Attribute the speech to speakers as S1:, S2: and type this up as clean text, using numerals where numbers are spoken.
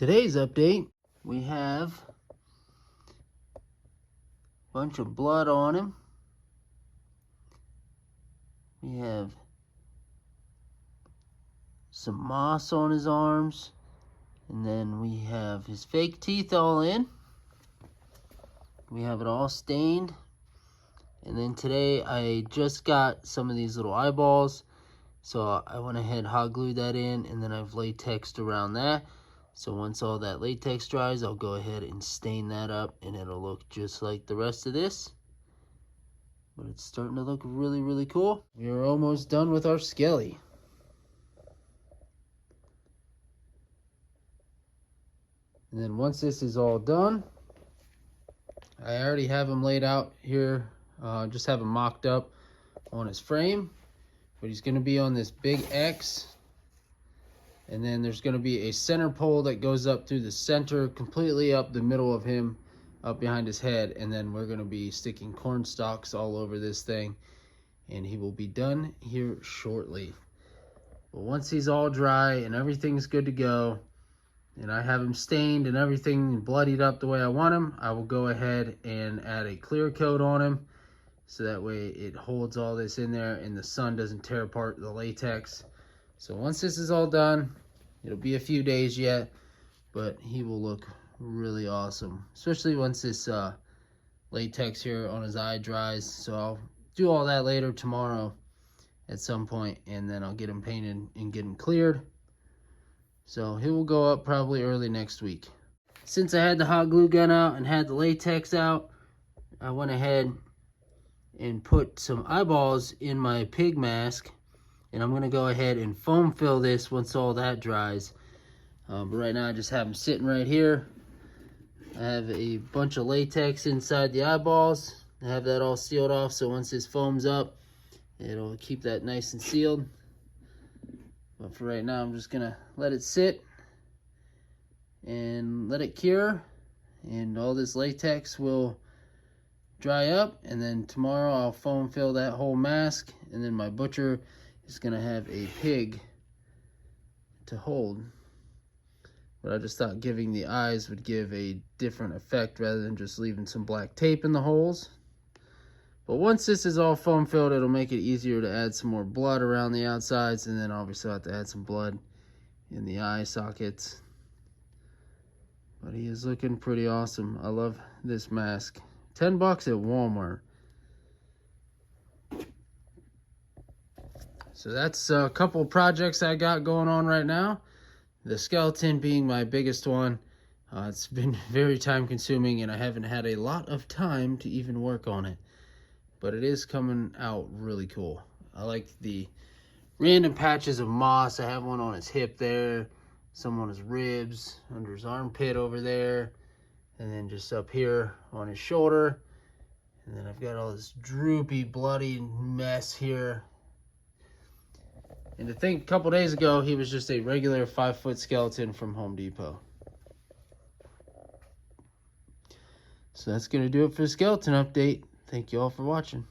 S1: Today's update, we have a bunch of blood on him. We have some moss on his arms. And then we have his fake teeth all in. We have it all stained. And then today I just got some of these little eyeballs. So I went ahead, hot glued that in, and then I've latexed around that. So once all that latex dries, I'll go ahead and stain that up, and it'll look just like the rest of this. But it's starting to look really, really cool. We're almost done with our skelly. And then once this is all done, I already have him laid out here. Just have him mocked up on his frame. But he's going to be on this big X. And then there's going to be a center pole that goes up through the center, completely up the middle of him, up behind his head. And then we're going to be sticking corn stalks all over this thing. And he will be done here shortly. But once he's all dry and everything's good to go, and I have him stained and everything bloodied up the way I want him, I will go ahead and add a clear coat on him. So that way it holds all this in there and the sun doesn't tear apart the latex. So once this is all done, it'll be a few days yet, but he will look really awesome. Especially once this latex here on his eye dries. So I'll do all that later tomorrow at some point, and then I'll get him painted and get him cleared. So he will go up probably early next week. Since I had the hot glue gun out and had the latex out, I went ahead and put some eyeballs in my pig mask. And I'm going to go ahead and foam fill this once all that dries. But right now I just have them sitting right here. I have a bunch of latex inside the eyeballs. I have that all sealed off, so once this foams up, it'll keep that nice and sealed. But for right now, I'm just going to let it sit and let it cure. And all this latex will dry up. And then tomorrow I'll foam fill that whole mask. And then my butcher is going to have a pig to hold. But I just thought giving the eyes would give a different effect rather than just leaving some black tape in the holes. But once this is all foam filled, it'll make it easier to add some more blood around the outsides, and then obviously I'll have to add some blood in the eye sockets. But he is looking pretty awesome. I love this mask. $10 at Walmart. So that's a couple of projects I got going on right now. The skeleton being my biggest one. It's been very time consuming and I haven't had a lot of time to even work on it. But it is coming out really cool. I like the random patches of moss. I have one on his hip there, some on his ribs, under his armpit over there, and then just up here on his shoulder. And then I've got all this droopy, bloody mess here. And to think, a couple days ago, he was just a regular 5-foot skeleton from Home Depot. So that's going to do it for the skeleton update. Thank you all for watching.